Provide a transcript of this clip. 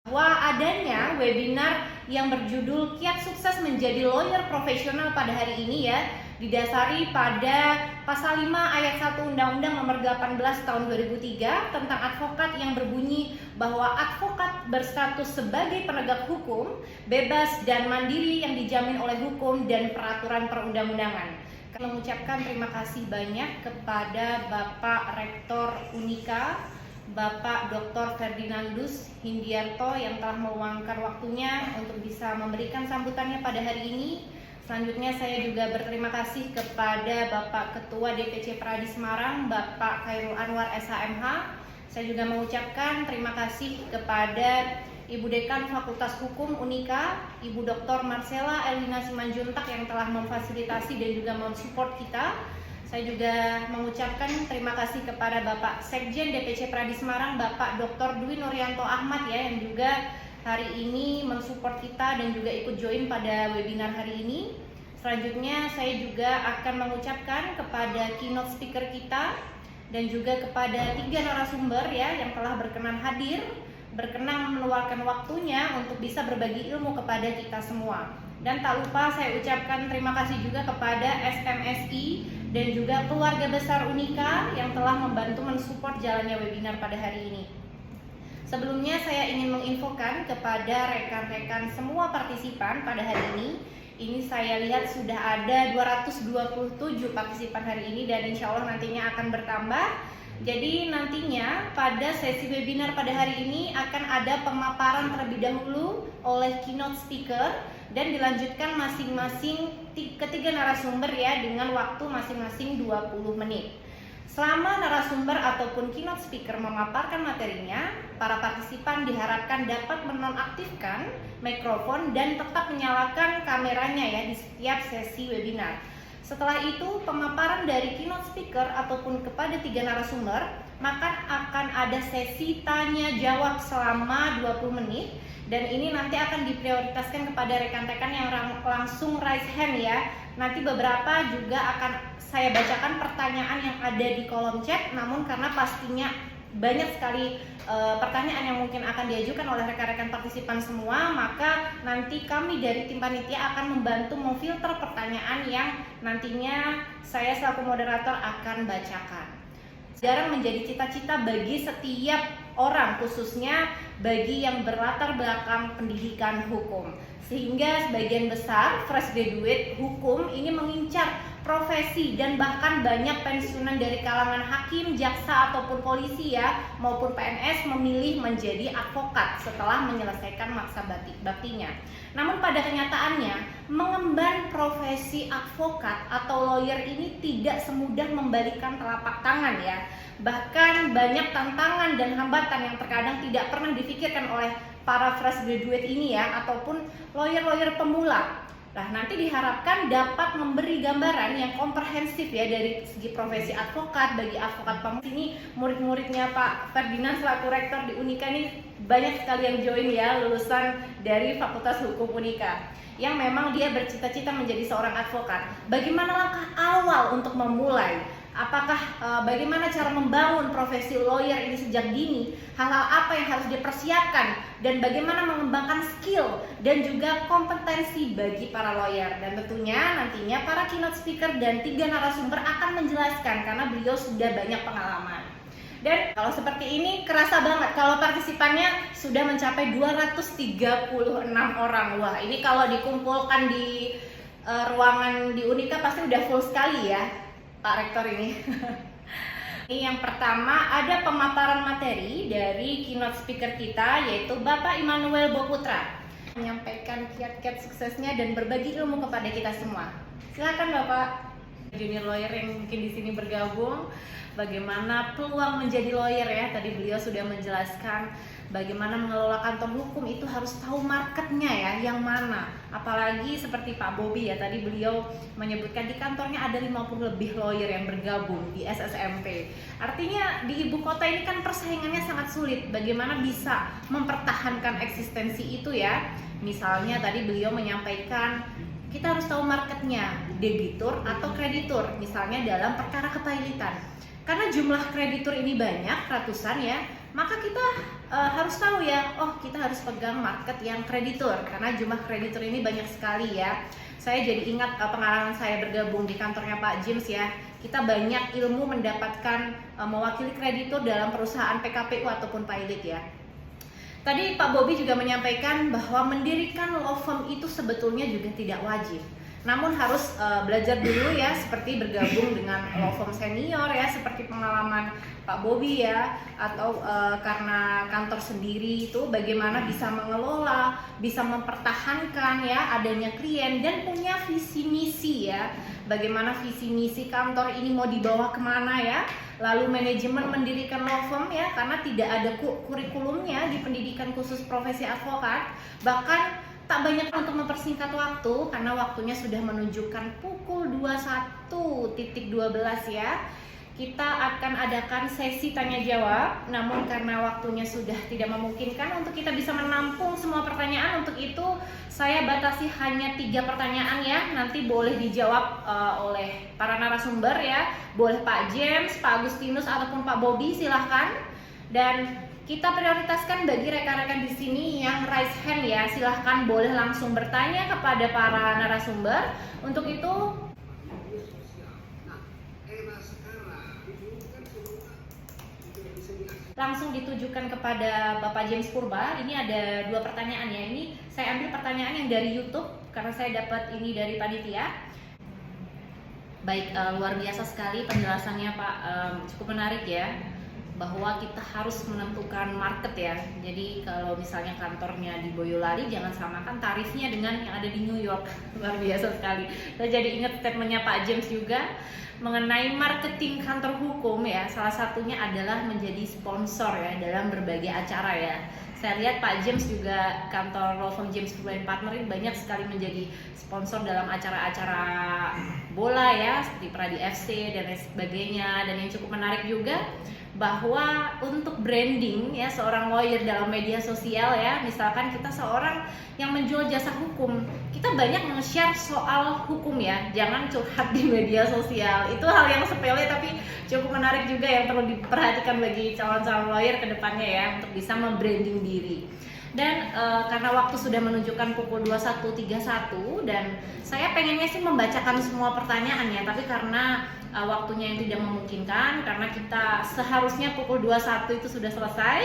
Bahwa adanya webinar yang berjudul Kiat Sukses Menjadi Lawyer Profesional pada hari ini ya, didasari pada Pasal 5 Ayat 1 Undang-Undang Nomor 18 Tahun 2003 tentang advokat yang berbunyi bahwa advokat berstatus sebagai penegak hukum, bebas dan mandiri yang dijamin oleh hukum dan peraturan perundang-undangan. Kami mengucapkan terima kasih banyak kepada Bapak Rektor Unika, Bapak Dr. Ferdinandus Hindiarto yang telah meluangkan waktunya untuk bisa memberikan sambutannya pada hari ini. Selanjutnya saya juga berterima kasih kepada Bapak Ketua DPC Pradi Semarang, Bapak Khairul Anwar SHMH. Saya juga mengucapkan terima kasih kepada Ibu Dekan Fakultas Hukum Unika, Ibu Dr. Marcella Elina Simanjuntak yang telah memfasilitasi dan juga mensupport kita. Saya juga mengucapkan terima kasih kepada Bapak Sekjen DPC Pradi Semarang, Bapak Dr. Dwi Nuryanto Ahmad ya, yang juga hari ini mensupport kita dan juga ikut join pada webinar hari ini. Selanjutnya saya juga akan mengucapkan kepada keynote speaker kita dan juga kepada 3 narasumber ya yang telah berkenan hadir, berkenan meluangkan waktunya untuk bisa berbagi ilmu kepada kita semua. Dan tak lupa saya ucapkan terima kasih juga kepada SMSI dan juga keluarga besar Unika yang telah membantu mensupport jalannya webinar pada hari ini. Sebelumnya saya ingin menginfokan kepada rekan-rekan semua partisipan pada hari ini. Ini saya lihat sudah ada 227 partisipan hari ini dan insya Allah nantinya akan bertambah. Jadi nantinya pada sesi webinar pada hari ini akan ada pemaparan terlebih dahulu oleh keynote speaker dan dilanjutkan masing-masing ketiga narasumber ya dengan waktu masing-masing 20 menit. Selama narasumber ataupun keynote speaker memaparkan materinya, para partisipan diharapkan dapat menonaktifkan mikrofon dan tetap menyalakan kameranya ya di setiap sesi webinar. Setelah itu, pemaparan dari keynote speaker ataupun kepada 3 narasumber, maka akan ada sesi tanya jawab selama 20 menit dan ini nanti akan diprioritaskan kepada rekan-rekan yang langsung raise hand ya. Nanti beberapa juga akan saya bacakan pertanyaan yang ada di kolom chat, namun karena pastinya banyak sekali pertanyaan yang mungkin akan diajukan oleh rekan-rekan partisipan semua, maka nanti kami dari tim panitia akan membantu memfilter pertanyaan yang nantinya saya selaku moderator akan bacakan. Jarang menjadi cita-cita bagi setiap orang, khususnya bagi yang berlatar belakang pendidikan hukum. Sehingga sebagian besar fresh graduate hukum ini mengincar profesi dan bahkan banyak pensiunan dari kalangan hakim, jaksa ataupun polisi ya maupun PNS memilih menjadi advokat setelah menyelesaikan masa baktinya. Namun pada kenyataannya mengemban profesi advokat atau lawyer ini tidak semudah membalikan telapak tangan ya. Bahkan banyak tantangan dan hambatan yang terkadang tidak pernah difikirkan oleh para fresh graduate ini ya ataupun lawyer-lawyer pemula. Nah, nanti diharapkan dapat memberi gambaran yang komprehensif ya dari segi profesi advokat bagi advokat pemula. Ini murid-muridnya Pak Ferdinand selaku rektor di Unika ini banyak sekali yang join ya lulusan dari Fakultas Hukum Unika yang memang dia bercita-cita menjadi seorang advokat. Bagaimana langkah awal untuk memulai? Apakah bagaimana cara membangun profesi lawyer ini sejak dini? Hal-hal apa yang harus dipersiapkan dan bagaimana mengembangkan skill dan juga kompetensi bagi para lawyer? Dan tentunya nantinya para keynote speaker dan 3 narasumber akan menjelaskan karena beliau sudah banyak pengalaman. Dan kalau seperti ini kerasa banget kalau partisipannya sudah mencapai 236 orang. Wah, ini kalau dikumpulkan di ruangan di Unika pasti udah full sekali ya Pak Rektor ini. Ini yang pertama ada pemaparan materi dari keynote speaker kita yaitu Bapak Immanuel Boputra menyampaikan kiat-kiat suksesnya dan berbagi ilmu kepada kita semua. Silakan Bapak. Junior lawyer yang mungkin di sini bergabung, bagaimana peluang menjadi lawyer ya. Tadi beliau sudah menjelaskan bagaimana mengelola kantor hukum itu harus tahu marketnya ya, yang mana. Apalagi seperti Pak Bobi ya, tadi beliau menyebutkan di kantornya ada 50 lebih lawyer yang bergabung di SSMP. Artinya di ibu kota ini kan persaingannya sangat sulit. Bagaimana bisa mempertahankan eksistensi itu ya. Misalnya tadi beliau menyampaikan kita harus tahu marketnya, debitur atau kreditur, misalnya dalam perkara kepailitan. Karena jumlah kreditur ini banyak, ratusan ya, maka kita harus tahu ya, oh kita harus pegang market yang kreditur, karena jumlah kreditur ini banyak sekali ya. Saya jadi ingat pengalaman saya bergabung di kantornya Pak James ya. Kita banyak ilmu mendapatkan mewakili kreditur dalam perusahaan PKPU ataupun pilot ya. Tadi Pak Bobby juga menyampaikan bahwa mendirikan law firm itu sebetulnya juga tidak wajib. Namun harus belajar dulu ya, seperti bergabung dengan law firm senior ya, seperti pengalaman Pak Bobby ya, atau karena kantor sendiri itu bagaimana bisa mengelola, bisa mempertahankan ya adanya klien dan punya visi misi ya. Bagaimana visi misi kantor ini mau dibawa kemana ya. Lalu manajemen mendirikan law firm ya, karena tidak ada kurikulumnya di pendidikan khusus profesi advokat. Bahkan tak banyak untuk mempersingkat waktu karena waktunya sudah menunjukkan pukul 21.12 ya. Kita akan adakan sesi tanya jawab, namun karena waktunya sudah tidak memungkinkan untuk kita bisa menampung semua pertanyaan, untuk itu saya batasi hanya 3 pertanyaan ya. Nanti boleh dijawab oleh para narasumber ya, boleh Pak James, Pak Agustinus ataupun Pak Bobby, silahkan. Dan kita prioritaskan bagi rekan-rekan di sini yang raise hand ya, silahkan boleh langsung bertanya kepada para narasumber. Untuk itu langsung ditujukan kepada Bapak James Purba. Ini ada 2 pertanyaan ya. Ini saya ambil pertanyaan yang dari YouTube karena saya dapat ini dari panitia. Baik, luar biasa sekali penjelasannya Pak, cukup menarik ya, bahwa kita harus menentukan market ya. Jadi kalau misalnya kantornya di Boyolali, jangan samakan tarifnya dengan yang ada di New York. Luar biasa sekali. Saya jadi ingat statementnya Pak James juga mengenai marketing kantor hukum ya. Salah satunya adalah menjadi sponsor ya dalam berbagai acara ya. Saya lihat Pak James juga, kantor law firm James Purba & Partner ini banyak sekali menjadi sponsor dalam acara-acara bola ya, seperti Pradi FC dan lain sebagainya. Dan yang cukup menarik juga bahwa untuk branding ya seorang lawyer dalam media sosial ya, misalkan kita seorang yang menjual jasa hukum, kita banyak nge-share soal hukum ya, jangan curhat di media sosial. Itu hal yang sepele tapi cukup menarik juga yang perlu diperhatikan bagi calon-calon lawyer ke depannya ya, untuk bisa membranding diri. Dan karena waktu sudah menunjukkan pukul 21.31 dan saya pengennya sih membacakan semua pertanyaan ya, tapi karena waktunya yang tidak memungkinkan, karena kita seharusnya pukul 21 itu sudah selesai,